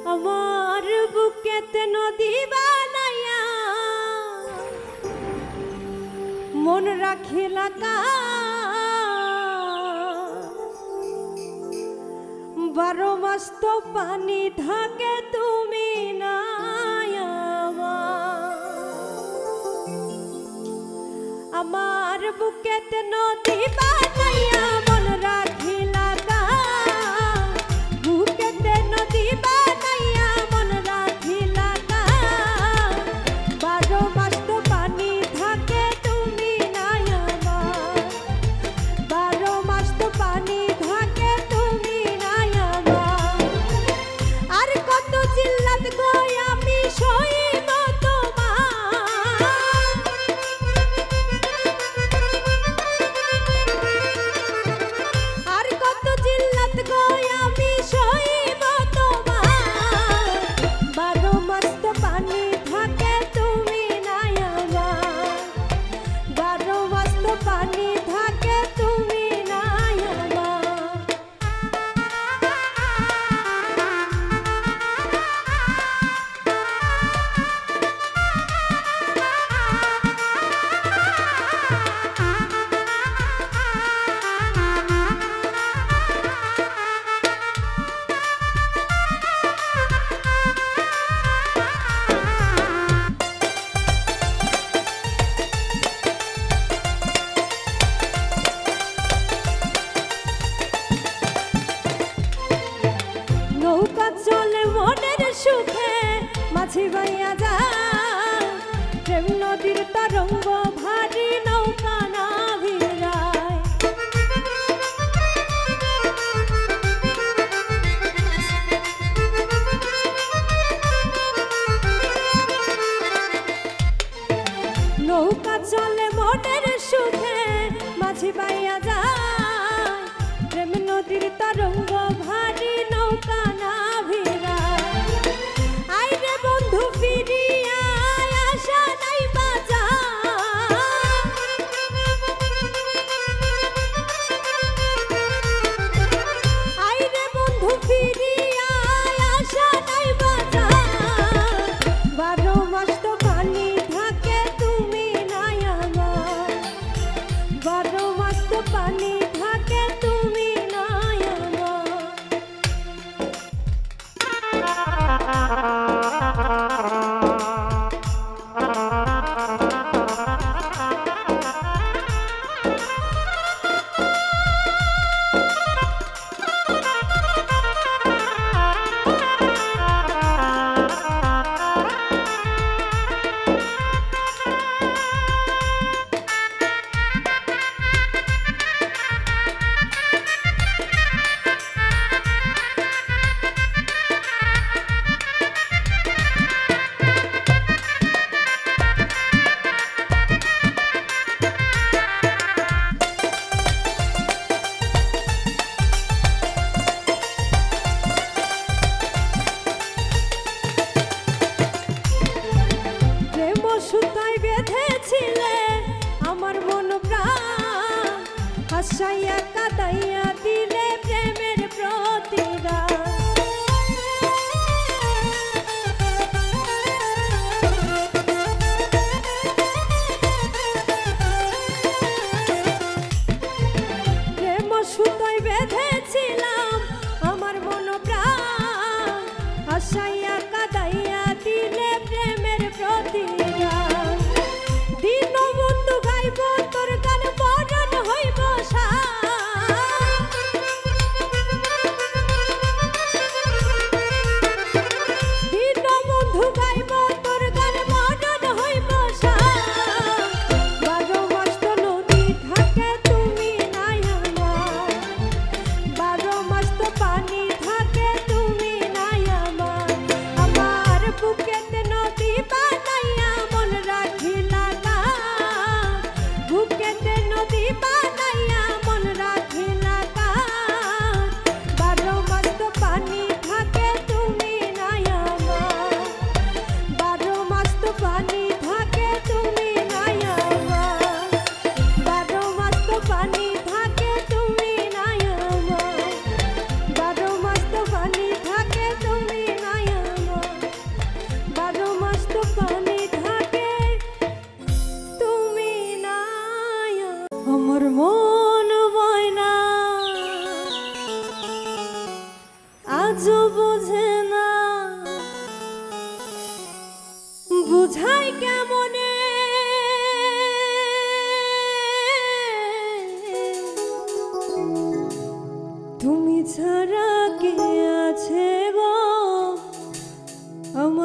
আমার বুকেতে নদী বানাইয়া মন রাখিলা বারো মাস তো পানি থাকে তুমি নাই আমার বুকেতে নদী বানাইয়া মন রাখিলা বুকেতে নদী বানাইয়া মন রাখিলা বারো মাস তো পানি থাকে তুমি নাই আমার বারো মাস তো পানি থাকে তুমি নাই আমার আর কত জিল্লাত গো আমি সইব চলে মনের সুখে মাঝি বাইয়া যায় প্রেম নদীর তরঙ্গ ভারী নৌকা না ভিড়ায় নৌকা চলে মনের সুখে মাঝি বাইয়া যায় প্রেম নদীর তরঙ্গ ভারী নৌকা না বারো মাস তো পানি থাকে তুমি নাই আমার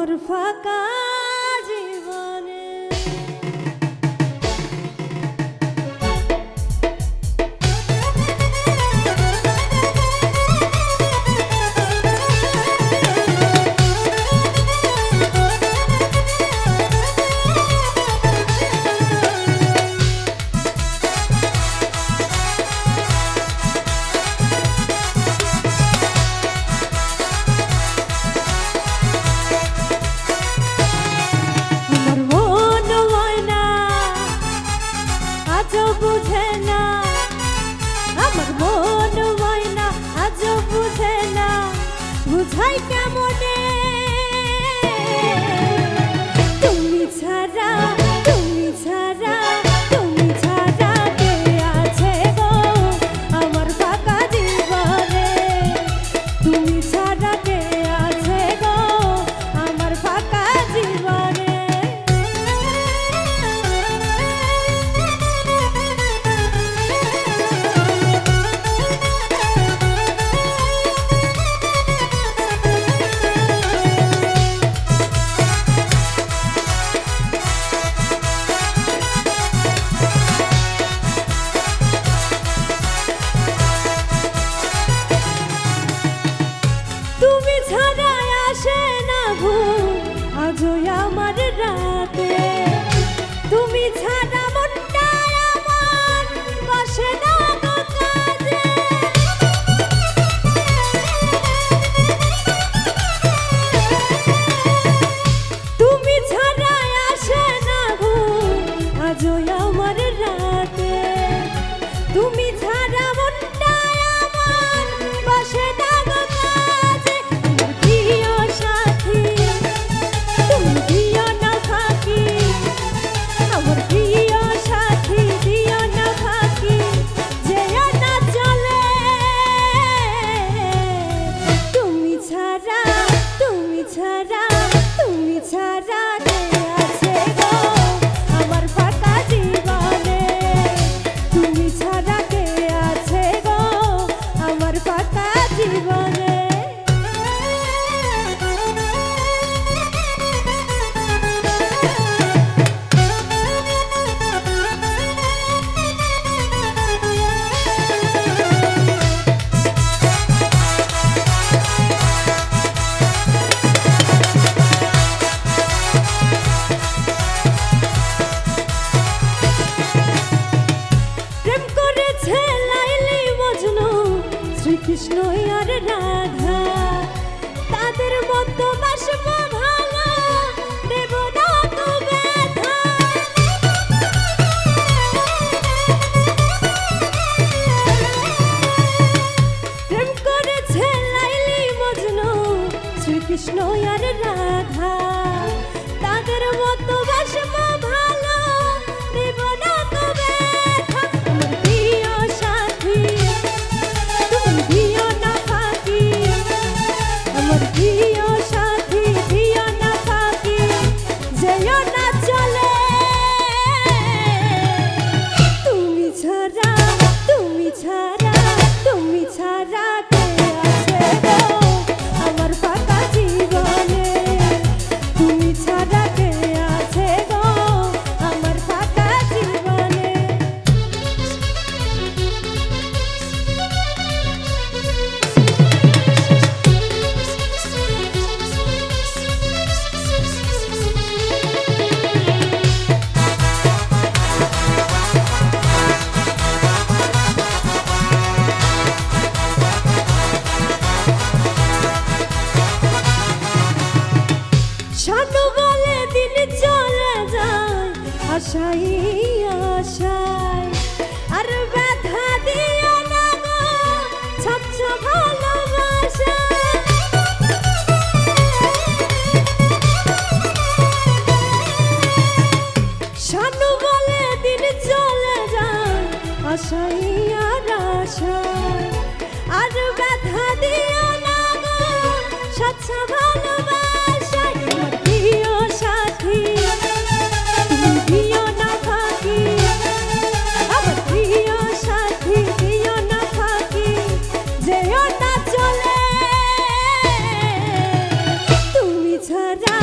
আমার ফাঁকা জীবনে। বুঝাই কেমনে তুমি ছাড়া তুমি ছাড়া তুমি ছাড়া কে আছে গো আমার ফাঁকা জীবনে। তুমি ছাড়া কে আছে গো আমার ফাঁকা জীবনে। তুমি ছাড়া আসে না ঘুম আজও আমার রাতে। তুমি ছাড়া মনটা আমার বসে না গো কাজে। তুমি ছাড়া আসে না ঘুম আজও আমার রাতে। তুমি ছাড়া মনটা আমার বসে না গো কাজে। প্রিয় সাথী তুমি দিও না ফাঁকি, আমার প্রিয় সাথী দিও না ফাঁকি, যেও না চলে। তুমি ছাড়া তুমি ছাড়া তুমি ছাড়া কে আছে গো আমার ফাঁকা জীবনে। তুমি ছাড়া কে আছে গো আমার ফাঁকা জীবনে। প্রেম করেছে লাইলি মজনু শ্রীকৃষ্ণ আর রাধা। তাদের মতো বাসবো ভালো দেব না তো ব্যথা। প্রেম করেছে লাইলি মজনু শ্রীকৃষ্ণ আর রাধা। তাদের মতো বাসবো ভালো দেব না তো ব্যথা। আমার প্রিয় সাথী তুমি দিও না ফাঁকি, আমার প্রিয় সাথী দিও না ফাঁকি, যেও না চলে। তুমি ছাড়া তুমি ছাড়া তুমি ছাড়া কে আছে গো আমার ফাঁকা জীবনে। তুমি ছাড়া কে আছে গো আমার ফাঁকা জীবনে। শানু বলে দিন চলে যায় আশাই আশায়। আর ব্যথা দিও না গো স্বচ্ছ ভালোবাসা। শানু বলে দিন চলে যায় আশাই আর আশায়। আর ব্যথা দিও না গো স্বচ্ছ ভালোবাসায়। আমার প্রিয় সাথী তুমি দিও না ফাঁকি, আমার প্রিয় সাথী দিও না ফাঁকি, যেও না চলে। তুমি ছাড়া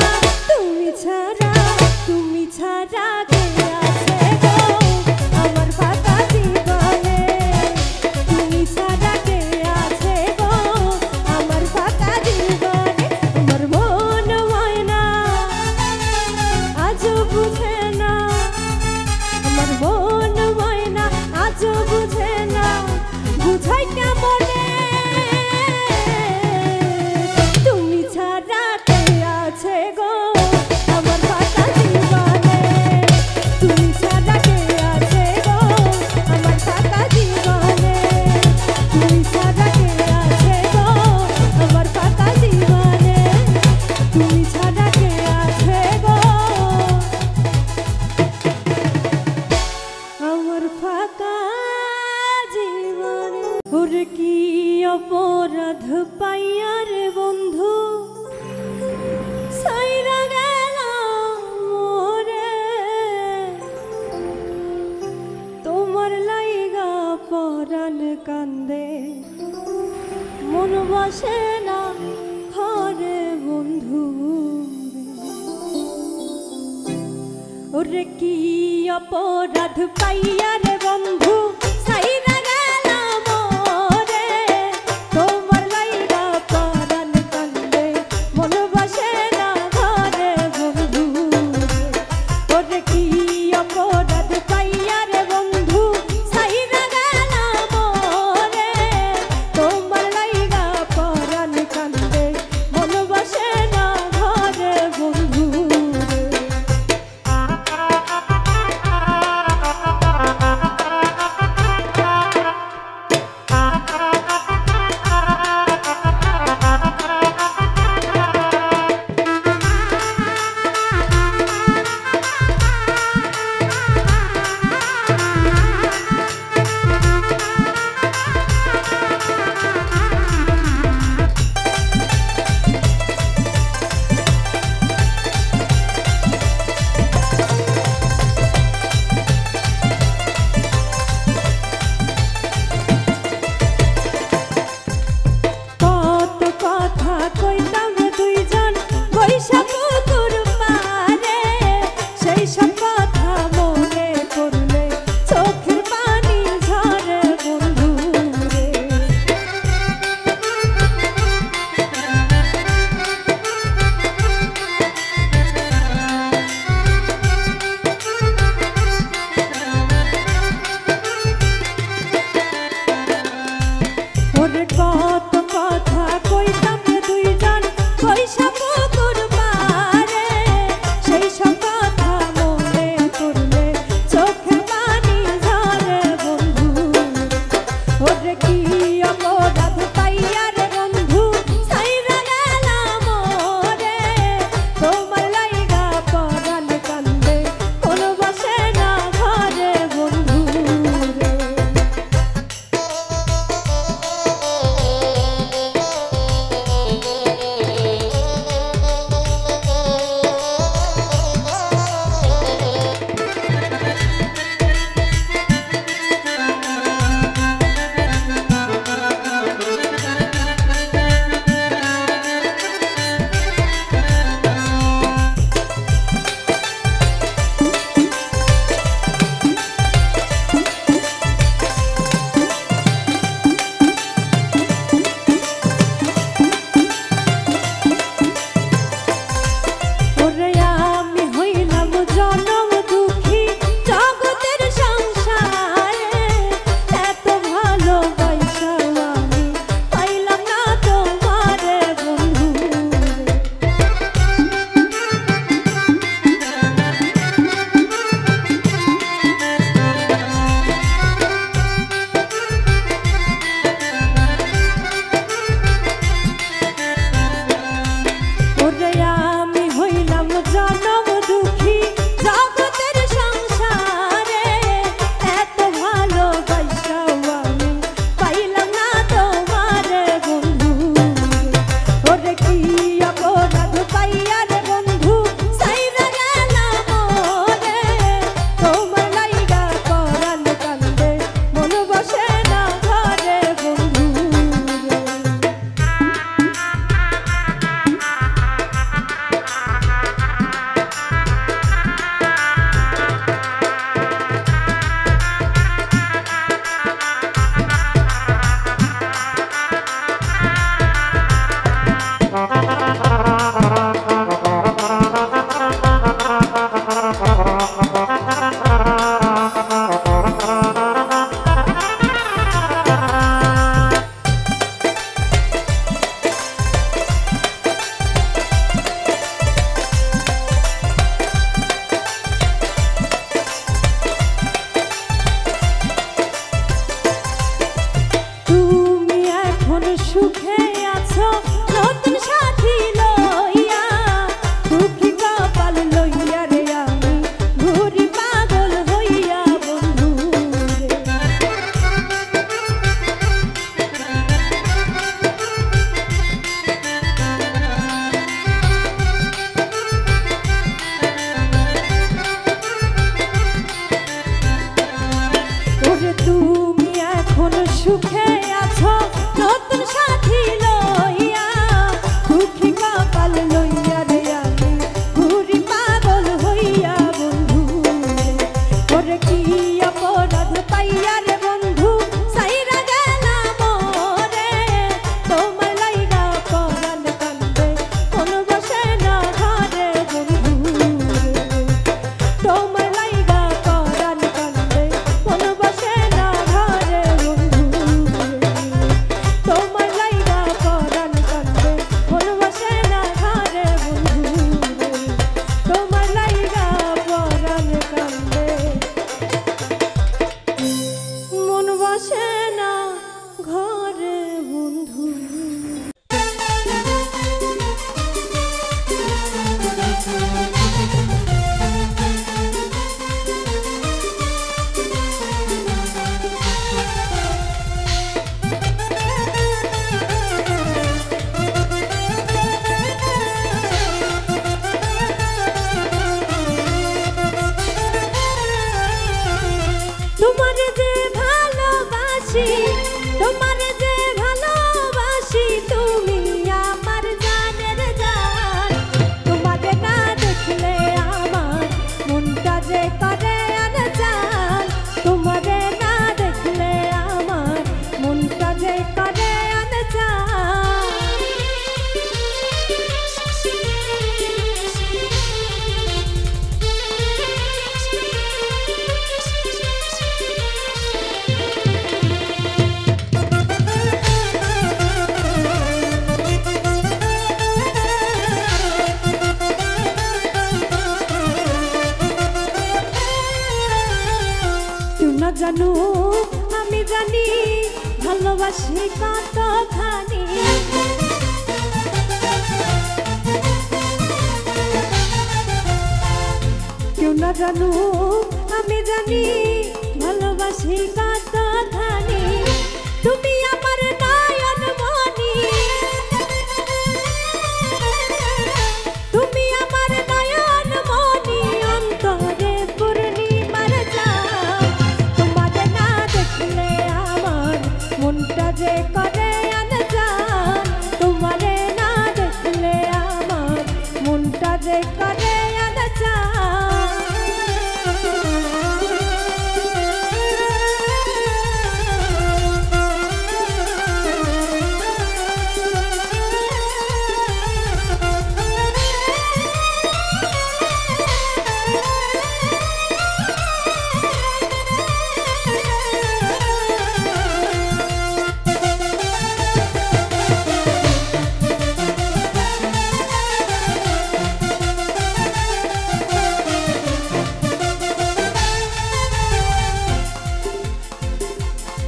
ওরে কি অপরাধ পাইয়া রে বন্ধু সাইরা গেলাম রে তোমার লাইগা পরাণ কান্দে মন বসে না ঘরে বন্ধু ওরে কি অপরাধ পাইয়া রে বন্ধু সাইরা গেলাম রে তোমার লাইগা পরাণ কান্দে মন বসে না ঘরে বন্ধু জানু আমি জানি ভালোবাসি কতখানি কেউ না জানু আমি জানি ভালোবাসি কতখানি তুমি আমার নয়ন মনি তুমি আমার নয়ন মনি অন্তরে পূর্ণিমার চাঁদ তোমার না দেখলে আমার মনটা যে করে আনজান তোমার না দেখলে আমার মনটা যে করে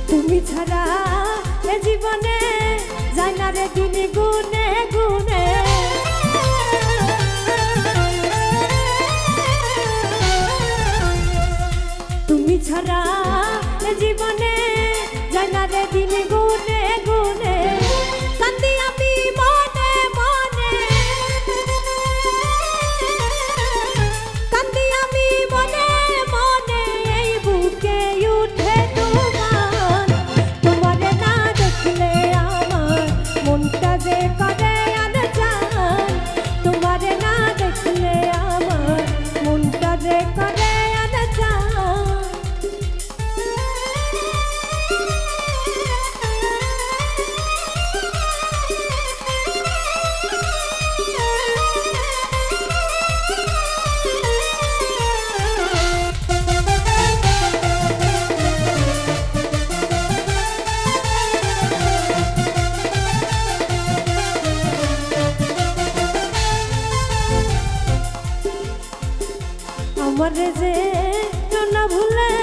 তুমি ছাড়া এ জীবনে যায় না রে দিন গুনে গুনে তুমি ছাড়া এ জীবনে যায় না রে দিন গুনে গুনে কান্দি আমি মনে মনে কান্দি আমি মনে মনে এই বুকে উঠে মনটা যে করে আনজান তোমার না দেখলে আমার মনটা যে করে আনজান আমার যে না ভুলে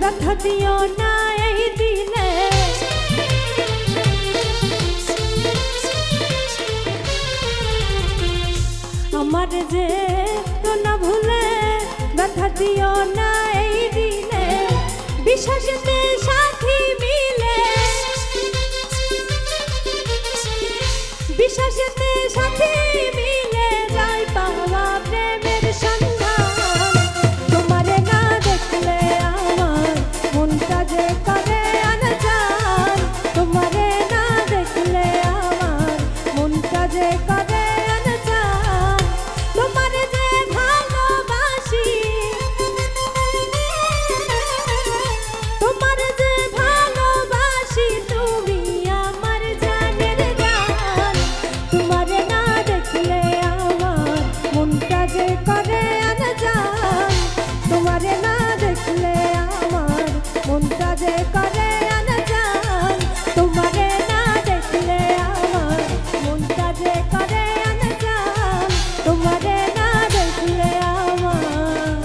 ব্যথা দিও না এই দিনে আমার যে না ভুলে ব্যথা দিও না এই দিনে বিশ্বাসেতে সাথী মিলে বিশ্বাসেতে সাথী মিলে যাই পাওয়া প্রেমের সন্ধান তোমারে না দেখলে আমার মনটা যে করে আনজান তোমারে না দেখলে আমার মনটা যে করে আনজান তোমারে যে ভালোবাসি তোমারে যে ভালোবাসি তুমি আমার জানের জান তোমারে না দেখলে আমার মনটা যে করে আনজান তোমারে না দেখলে আমার মনটা যে করে আনজান তোমারে না দেখলে আমার মনটা যে করে আনজান তোমারে না দেখলে আমার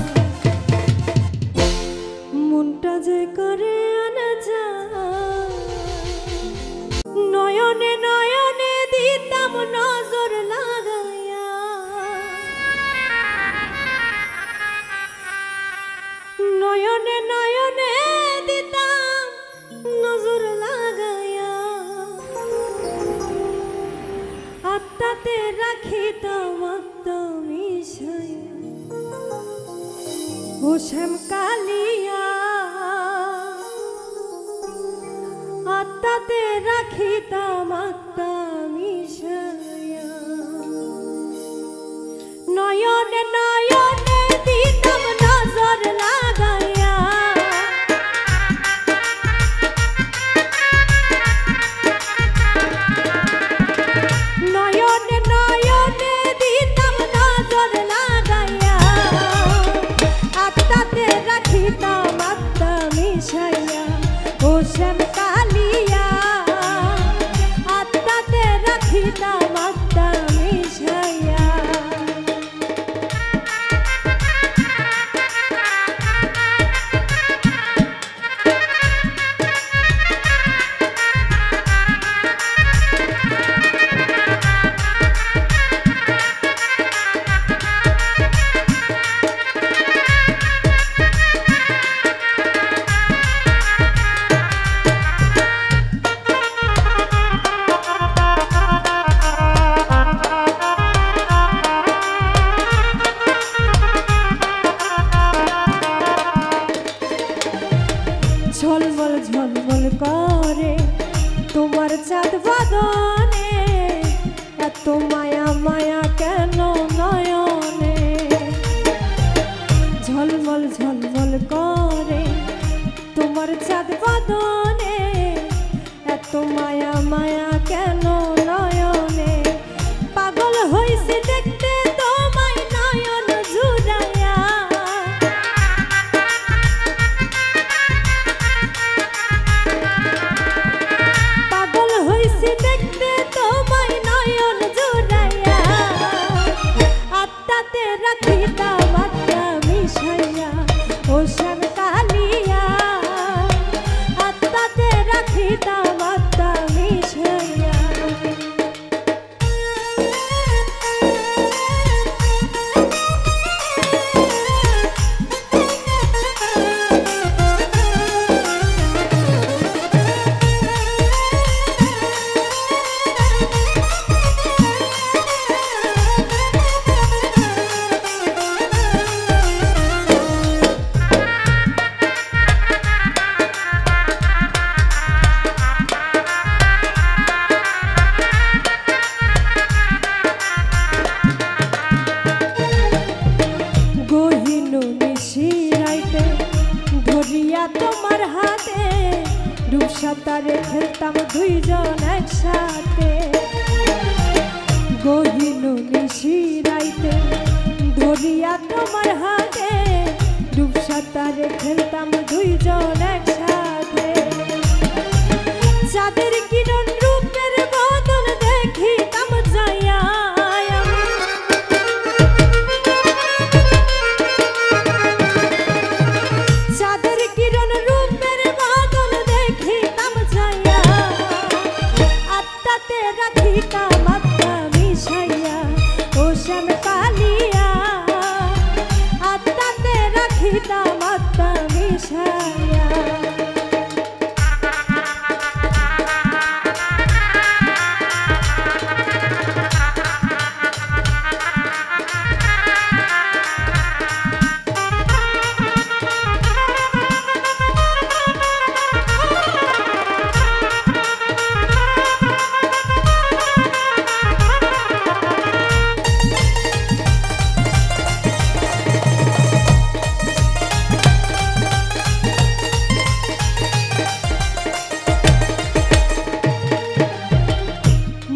মনটা যে করে আনজান নয়নে নয়নে দিতাম নজর লাগাইয়া নয়নে নয়নে দিতাম নজর লাগাইয়া আত্মাতে রাখিতাম আত্মা মিশাইয়া ও শ্যাম কালিয়া আত্মাতে রাখিতাম আত্মা মিশাইয়া নয়নে নয়নে দিতাম নজর লাগাইয়া নয়নে নয়নে দিতাম নজর লাগাইয়া আত্মাতে রাখিতাম আত্মা মিশাইয়া ও শ্যাম কালিয়া আত্মাতে রাখিতাম আত্মা মিশাইয়া সাঁতারে খেলতাম দুইজন একসাথে, গহীন নিশিরাইতে ধরিয়া তোমার হাতে, ডুব সাঁতারে খেলতাম দুইজন একসাথে। চাঁদের কিরণ রূপের বদন দেখিতাম যাইয়া, চাঁদের কিরণ রূপের বদন দেখিতাম যাইয়া, আত্মাতে রাখিতাম আত্মা মিশাইয়া, ও শ্যাম কালিয়া আত্মাতে রাখিতাম আত্মা মিশাইয়া।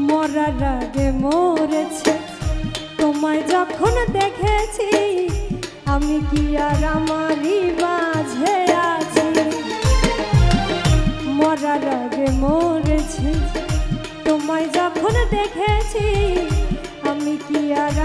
মরার আগে মরেছি তোমায় যখন দেখেছি, আমি কি আর আমারই মাঝে আছি। মরার আগে মরেছি তোমায় যখন দেখেছি, আমি কি আর